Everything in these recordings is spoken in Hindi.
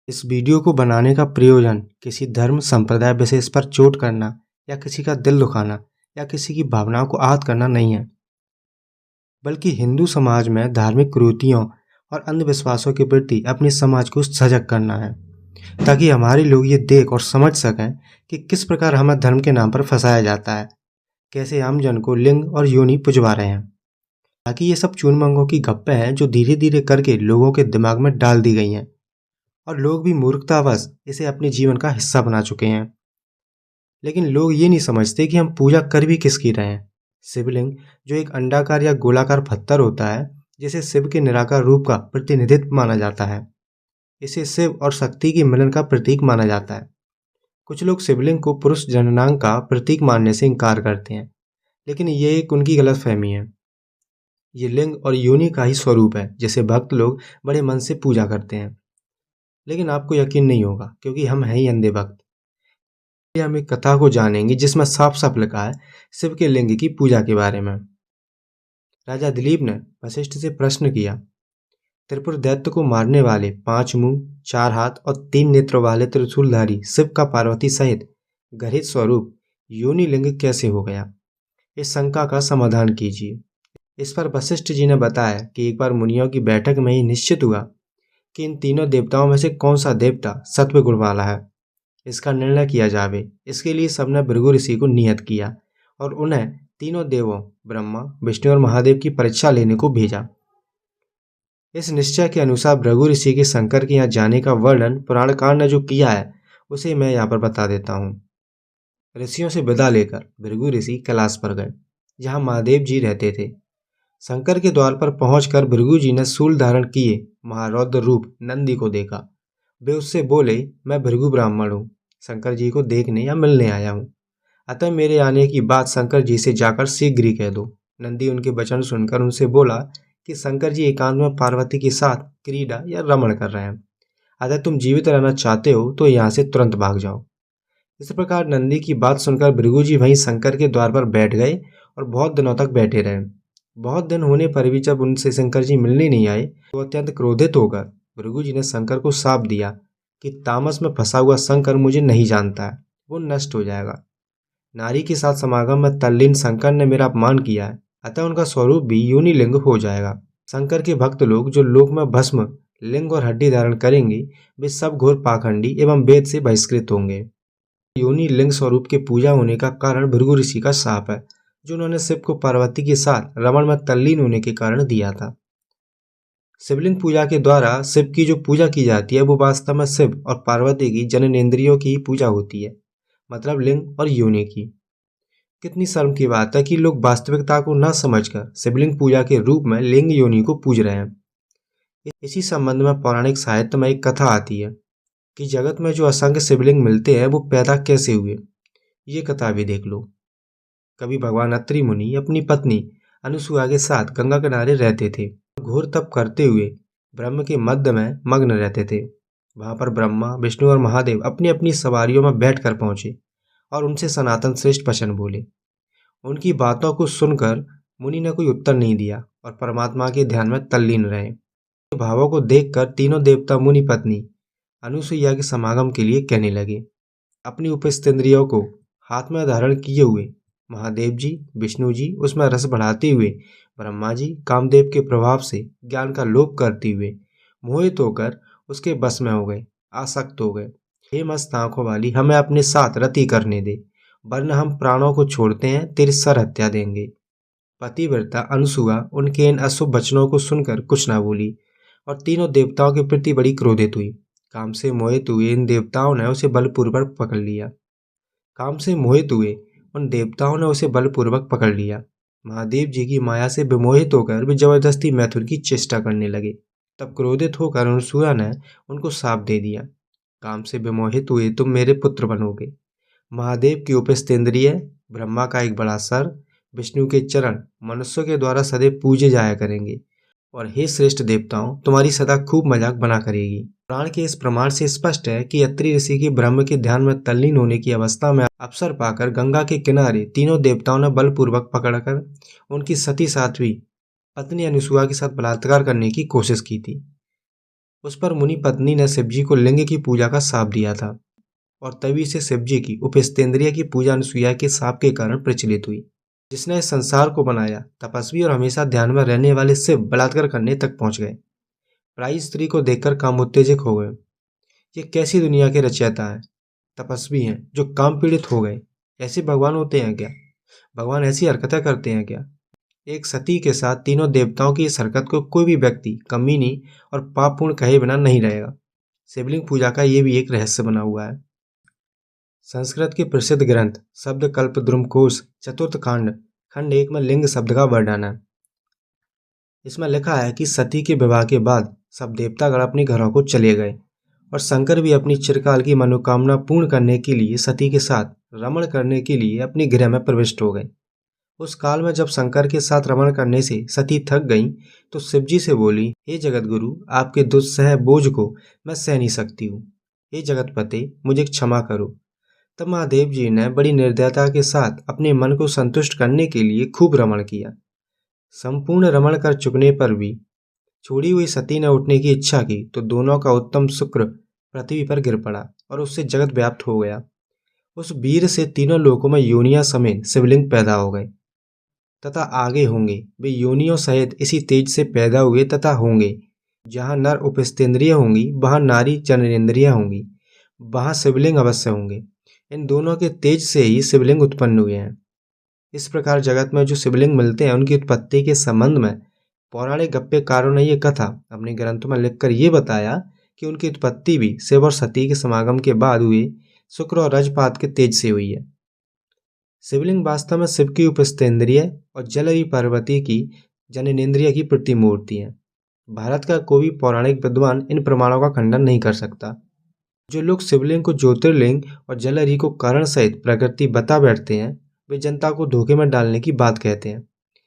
इस वीडियो को बनाने का प्रयोजन किसी धर्म संप्रदाय विशेष पर चोट करना या किसी का दिल दुखाना या किसी की भावनाओं को आहत करना नहीं है, बल्कि हिंदू समाज में धार्मिक कुरीतियों और अंधविश्वासों के प्रति अपने समाज को सजग करना है, ताकि हमारे लोग ये देख और समझ सकें कि किस प्रकार हमें धर्म के नाम पर फंसाया जाता है, कैसे हम जन को लिंग और योनि पुजवा रहे हैं। ताकि ये सब चून-मंगों की गप्पे हैं जो धीरे धीरे करके लोगों के दिमाग में डाल दी गई हैं और लोग भी मूर्खतावश इसे अपने जीवन का हिस्सा बना चुके हैं। लेकिन लोग ये नहीं समझते कि हम पूजा कर भी किसकी रहे हैं। शिवलिंग, जो एक अंडाकार या गोलाकार पत्थर होता है, जिसे शिव के निराकार रूप का प्रतिनिधित्व माना जाता है, इसे शिव और शक्ति के मिलन का प्रतीक माना जाता है। कुछ लोग शिवलिंग को पुरुष जननांग का प्रतीक मानने से इनकार करते हैं, लेकिन ये एक उनकी गलतफहमी है। ये लिंग और योनि का ही स्वरूप है, जिसे भक्त लोग बड़े मन से पूजा करते हैं। लेकिन आपको यकीन नहीं होगा, क्योंकि हम हैं ही अंधे भक्त। हम एक कथा को जानेंगे जिसमें साफ साफ लिखा है शिव के लिंग की पूजा के बारे में। राजा दिलीप ने वशिष्ठ से प्रश्न किया, त्रिपुर दैत्य को मारने वाले 5 मुंह, 4 हाथ और 3 नेत्रों वाले त्रिशूलधारी शिव का पार्वती सहित गृहीत स्वरूप योनि लिंग कैसे हो गया? इस शंका का समाधान कीजिए। इस पर वशिष्ठ जी ने बताया कि एक बार मुनियों की बैठक में ही निश्चित हुआ कि इन तीनों देवताओं में से कौन सा देवता सत्व गुण वाला है, इसका निर्णय किया जावे। इसके लिए सबने भृगु ऋषि को नियत किया और उन्हें तीनों देवों ब्रह्मा, विष्णु और महादेव की परीक्षा लेने को भेजा। इस निश्चय के अनुसार भृगु ऋषि के शंकर के यहाँ जाने का वर्णन पुराणकार ने जो किया है, उसे मैं यहाँ पर बता देता हूँ। ऋषियों से विदा लेकर भृगु ऋषि कैलाश पर गए, जहाँ महादेव जी रहते थे। शंकर के द्वार पर पहुंचकर भृगु जी ने शूल धारण किए महारौद्र रूप नंदी को देखा। वे उससे बोले, मैं भृगु ब्राह्मण हूँ, शंकर जी को देखने या मिलने आया हूँ, अतः मेरे आने की बात शंकर जी से जाकर शीघ्र ही कह दो। नंदी उनके वचन सुनकर उनसे बोला कि शंकर जी एकांत में पार्वती के साथ क्रीड़ा या रमण कर रहे हैं, अतः तुम जीवित रहना चाहते हो तो यहाँ से तुरंत भाग जाओ। इस प्रकार नंदी की बात सुनकर भृगु जी वहीं शंकर के द्वार पर बैठ गए और बहुत दिनों तक बैठे रहे। बहुत दिन होने पर भी जब उनसे शंकर जी मिलने नहीं आए, तो अत्यंत क्रोधित होकर भृगु जी ने शंकर को शाप दिया कि तामस में फंसा हुआ शंकर मुझे नहीं जानता है, वो नष्ट हो जाएगा। नारी के साथ समागम में तल्लीन शंकर ने मेरा अपमान किया है, अतः उनका स्वरूप भी योनि लिंग हो जाएगा। शंकर के भक्त लोग जो लोक में भस्म, लिंग और हड्डी धारण करेंगे, वे सब घोर पाखंडी एवं वेद से बहिष्कृत होंगे। योनि लिंग स्वरूप के पूजा होने का कारण भृगु ऋषि का शाप है, जो उन्होंने शिव को पार्वती के साथ रमण में तल्लीन होने के कारण दिया था। शिवलिंग पूजा के द्वारा शिव की जो पूजा की जाती है, वो वास्तव में शिव और पार्वती की जननेंद्रियों की पूजा होती है, मतलब लिंग और योनि की। कितनी शर्म की बात है कि लोग वास्तविकता को न समझकर शिवलिंग पूजा के रूप में लिंग योनि को पूज रहे हैं। इसी संबंध में पौराणिक साहित्य में एक कथा आती है कि जगत में जो असंख्य शिवलिंग मिलते हैं, वो पैदा कैसे हुए। ये कथा भी देख लो। कभी भगवान अत्रि मुनि अपनी पत्नी अनुसुआ के साथ गंगा किनारे रहते थे। घोर तप करते हुए ब्रह्म के मध्य में मग्न रहते थे। वहां पर ब्रह्मा, विष्णु और महादेव अपनी अपनी सवारियों में बैठकर पहुंचे और उनसे सनातन श्रेष्ठ वचन बोले। उनकी बातों को सुनकर मुनि ने कोई उत्तर नहीं दिया और परमात्मा के ध्यान में तल्लीन रहे। भावों को देखकर तीनों देवता मुनि पत्नी अनुसुईया के समागम के लिए कहने लगे। अपनी उपस्थित इंद्रियों को हाथ में धारण किए हुए महादेव जी, विष्णु जी उसमें रस बढ़ाते हुए, ब्रह्मा जी कामदेव के प्रभाव से ज्ञान का लोप करते हुए मोहित होकर उसके बस में हो गए, आसक्त हो गए। हे मस्त आंखों वाली, हमें अपने साथ रति करने दे, वरना हम प्राणों को छोड़ते हैं, तेरी सर हत्या देंगे। पतिव्रता अनुसुआ उनके इन अशुभ वचनों को सुनकर कुछ न बोली और तीनों देवताओं के प्रति बड़ी क्रोधित हुई। काम से मोहित हुए इन देवताओं ने उसे बलपूर्वक पकड़ लिया। महादेव जी की माया से विमोहित होकर वे जबरदस्ती मैथुन की चेष्टा करने लगे। तब क्रोधित होकर अनुसुआ ने उनको शाप दे दिया, काम से विमोहित हुए तुम मेरे पुत्र बनोगे। महादेव की उपस्थित इंद्रिय, ब्रह्मा का एक बड़ा सर, विष्णु के चरण मनुष्यों के द्वारा सदैव पूजे जाया करेंगे और हे श्रेष्ठ देवताओं, तुम्हारी सदा खूब मजाक बना करेगी। पुराण के इस प्रमाण से स्पष्ट है कि अत्रि ऋषि के ब्रह्म के ध्यान में तल्लीन होने की अवस्था में अवसर पाकर गंगा के किनारे तीनों देवताओं ने बलपूर्वक पकड़कर उनकी सती साध्वी पत्नी अनुसुआ के साथ बलात्कार करने की कोशिश की थी। उस पर मुनि पत्नी ने शिवजी को लिंग की पूजा का शाप दिया था और तभी से शिवजी की उपस्तेंद्रिय की पूजा अनुसुईया के शाप के कारण प्रचलित हुई। जिसने इस संसार को बनाया, तपस्वी और हमेशा ध्यान में रहने वाले शिव बलात्कार करने तक पहुंच गए। पराई स्त्री को देखकर काम उत्तेजक हो गए। ये कैसी दुनिया के रचयिता हैं, तपस्वी हैं जो काम पीड़ित हो गए। ऐसे भगवान होते हैं क्या? भगवान ऐसी हरकतें करते हैं क्या? एक सती के साथ तीनों देवताओं की इस हरकत को कोई भी व्यक्ति कमीनी और पापपूर्ण कहे बिना नहीं रहेगा। शिवलिंग पूजा का ये भी एक रहस्य बना हुआ है। संस्कृत के प्रसिद्ध ग्रंथ शब्द कल्प द्रुमकोश चतुर्थ खंड खंड 1 में लिंग शब्द का वर्णन है। इसमें लिखा है कि सती के विवाह के बाद सब देवतागण अपने घरों को चले गए और शंकर भी अपनी चिरकाल की मनोकामना पूर्ण करने के लिए सती के साथ रमण करने के लिए अपने गृह में प्रविष्ट हो गए। उस काल में जब शंकर के साथ रमण करने से सती थक गईं, तो शिवजी से बोली, हे जगत गुरु, आपके दुस्सह बोझ को मैं सह नहीं सकती हूँ। हे जगतपते, मुझे क्षमा करो। तब महादेव जी ने बड़ी निर्दयता के साथ अपने मन को संतुष्ट करने के लिए खूब रमण किया। संपूर्ण रमण कर चुकने पर भी छोड़ी हुई सती ने उठने की इच्छा की तो दोनों का उत्तम शुक्र पृथ्वी पर गिर पड़ा और उससे जगत व्याप्त हो गया। उस वीर से तीनों लोकों में योनियां समेत शिवलिंग पैदा हो गए तथा आगे होंगे। वे योनियों सहित इसी तेज से पैदा हुए तथा होंगे। जहाँ नर उपस्तेंद्रिय होंगी, वहाँ नारी जननेन्द्रिय होंगी, वहाँ शिवलिंग अवश्य होंगे। इन दोनों के तेज से ही शिवलिंग उत्पन्न हुए हैं। इस प्रकार जगत में जो शिवलिंग मिलते हैं उनकी उत्पत्ति के संबंध में पौराणिक गप्पेकारों ने यह कथा अपने ग्रंथों में लिखकर ये बताया कि उनकी उत्पत्ति भी शिव और सती के समागम के बाद हुए शुक्र और रजपात के तेज से हुई है। शिवलिंग वास्तव में शिव की उपस्तेंद्रिय और जलरी पार्वती की जननेन्द्रिय की प्रतिमूर्ति है। भारत का कोई भी पौराणिक विद्वान इन प्रमाणों का खंडन नहीं कर सकता। जो लोग शिवलिंग को ज्योतिर्लिंग और जलरी को कारण सहित प्रकृति बता बैठते हैं, वे जनता को धोखे में डालने की बात कहते हैं।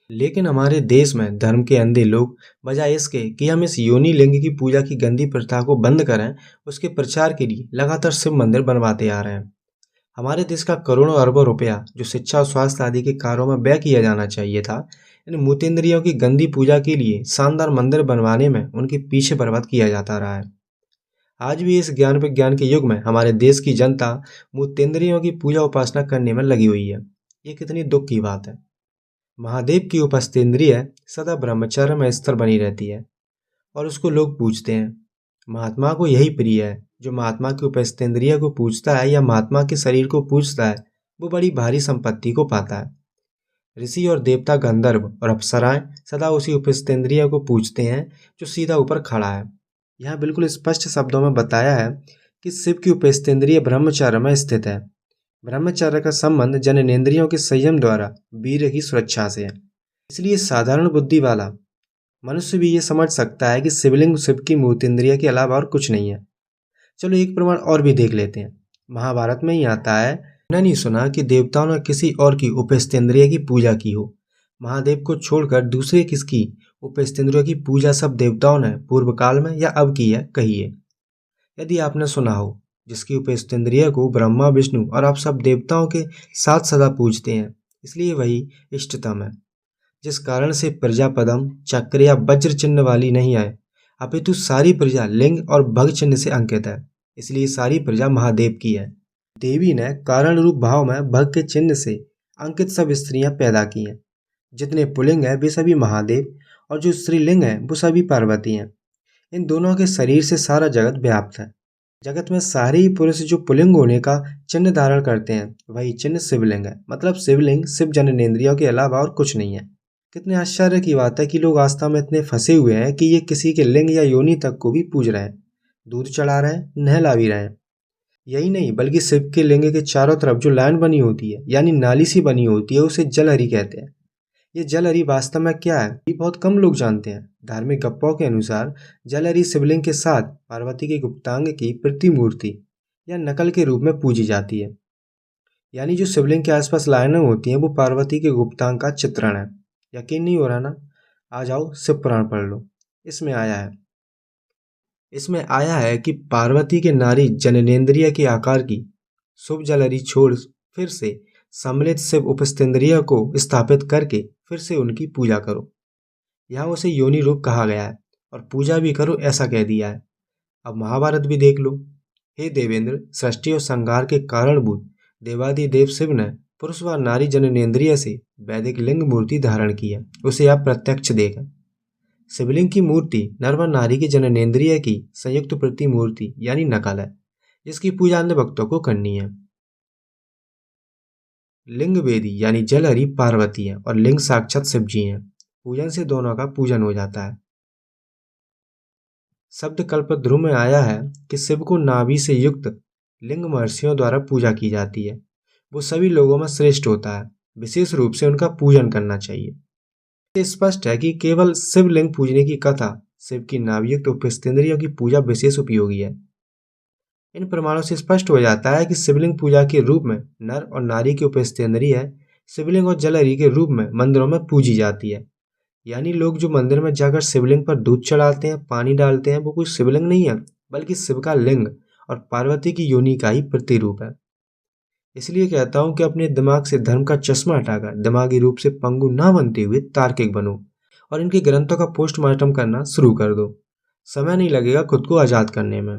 लेकिन हमारे देश में धर्म के अंधे लोग बजाय इसके कि हम इस योनि लिंग की पूजा की गंदी प्रथा को बंद करें, उसके प्रचार के लिए लगातार शिव मंदिर बनवाते आ रहे हैं। हमारे देश का करोड़ों अरबों रुपया जो शिक्षा और स्वास्थ्य आदि के कार्यों में व्यय किया जाना चाहिए था, इन मूतेंद्रियों की गंदी पूजा के लिए शानदार मंदिर बनवाने में उनके पीछे बर्बाद किया जाता रहा है। आज भी इस ज्ञान विज्ञान के युग में हमारे देश की जनता मूतेंद्रियों की पूजा उपासना करने में लगी हुई है। ये कितनी दुख की बात है। महादेव की उपस्तेंद्रिय सदा ब्रह्मचर्य में स्थिर बनी रहती है और उसको लोग पूजते हैं। महात्मा को यही प्रिय है। जो महात्मा की उपस्तेंद्रिय को पूजता है या महात्मा के शरीर को पूजता है, वो बड़ी भारी संपत्ति को पाता है। ऋषि और देवता, गंधर्व और अप्सराएं सदा उसी उपस्तेंद्रिय को पूजते हैं जो सीधा ऊपर खड़ा है। यहाँ बिल्कुल स्पष्ट शब्दों में बताया है कि शिव की उपस्तेंद्रिय ब्रह्मचर्य में स्थित है। ब्रह्मचर्य का संबंध जननेन्द्रियों के संयम द्वारा वीर्य की सुरक्षा से है। इसलिए साधारण बुद्धि वाला मनुष्य भी ये समझ सकता है कि शिवलिंग शिव की मूतेंद्रिय के अलावा और कुछ नहीं है। चलो एक प्रमाण और भी देख लेते हैं। महाभारत में ही आता है, मैंने नहीं सुना कि देवताओं ने किसी और की उपस्तेंद्रिय की पूजा की हो। महादेव को छोड़कर दूसरे किसकी उपस्तेंद्रियों की पूजा सब देवताओं ने पूर्व काल में या अब की है, कहिए। यदि आपने सुना हो जिसकी उपस्तेंद्रिय को ब्रह्मा, विष्णु और आप सब देवताओं के साथ सदा पूजते हैं, इसलिए वही इष्टतम है। जिस कारण से प्रजा पदम, चक्र या वज्र चिन्ह वाली नहीं आए, अपितु सारी प्रजा लिंग और भग चिन्ह से अंकित है, इसलिए सारी प्रजा महादेव की है। देवी ने कारण रूप भाव में भग के चिन्ह से अंकित सब स्त्रियां पैदा की हैं। जितने पुलिंग है वे सभी महादेव और जो स्त्रीलिंग है वो सभी पार्वती हैं। इन दोनों के शरीर से सारा जगत व्याप्त है। जगत में सारे ही पुरुष जो पुलिंग होने का चिन्ह धारण करते हैं, वही चिन्ह शिवलिंग है। मतलब शिवलिंग शिव जननेन्द्रियों के अलावा और कुछ नहीं है। कितने आश्चर्य की बात है कि लोग आस्था में इतने फंसे हुए हैं कि ये किसी के लिंग या योनि तक को भी पूज रहे हैं, दूध चढ़ा रहे हैं, नहला भी रहे हैं। यही नहीं बल्कि शिव के लिंग के चारों तरफ जो लाइन बनी होती है, यानी नाली सी बनी होती है, उसे जलहरी कहते हैं। ये जलहरी वास्तव में क्या है, ये बहुत कम लोग जानते हैं। धार्मिक गप्पों के अनुसार जलहरी शिवलिंग के साथ पार्वती के गुप्तांग की प्रतिमूर्ति या नकल के रूप में पूजी जाती है। यानी जो शिवलिंग के आसपास लाइनें होती हैं वो पार्वती के गुप्तांग का चित्रण है। यकीन नहीं हो रहा ना? आ जाओ शिव पुराण पढ़ लो। इसमें आया है कि पार्वती के नारी जननेन्द्रिय के आकार की शुभ जलहरी छोड़ फिर से सम्मिलित शिव उपस्तेंद्रिय को स्थापित करके फिर से उनकी पूजा करो। यहाँ उसे योनि रूप कहा गया है और पूजा भी करो ऐसा कह दिया है। अब महाभारत भी देख लो। हे देवेंद्र, सृष्टि और संहार के कारणभूत देवादिदेव शिव ने पुरुष व नारी जननेन्द्रिय से वैदिक लिंग मूर्ति धारण की है, उसे आप प्रत्यक्ष देखें। शिवलिंग की मूर्ति नर व नारी के जननेन्द्रिय की संयुक्त प्रतिमूर्ति यानी नकल है, जिसकी पूजा अन्य भक्तों को करनी है। लिंग वेदी यानी जलहरी पार्वती है और लिंग साक्षात शिव जी हैं। पूजन से दोनों का पूजन हो जाता है। शब्द कल्पद्रुम में आया है कि शिव को नाभि से युक्त लिंग महर्षियों द्वारा पूजा की जाती है। वो सभी लोगों में श्रेष्ठ होता है, विशेष रूप से उनका पूजन करना चाहिए। ये स्पष्ट है कि केवल शिवलिंग पूजने की कथा शिव की नाभियुक्त उपस्थेंद्रियों की पूजा विशेष उपयोगी है। इन प्रमाणों से स्पष्ट हो जाता है कि शिवलिंग पूजा के रूप में नर और नारी की उपस्थेंद्रिय शिवलिंग और जलहरी के रूप में मंदिरों में पूजी जाती है। यानी लोग जो मंदिर में जाकर शिवलिंग पर दूध चढ़ाते हैं, पानी डालते हैं, वो कोई शिवलिंग नहीं है, बल्कि शिव का लिंग और पार्वती की योनि का ही प्रतिरूप है। इसलिए कहता हूं कि अपने दिमाग से धर्म का चश्मा हटाकर दिमागी रूप से पंगु ना बनते हुए तार्किक बनो और इनके ग्रंथों का पोस्टमार्टम करना शुरू कर दो। समय नहीं लगेगा खुद को आजाद करने में।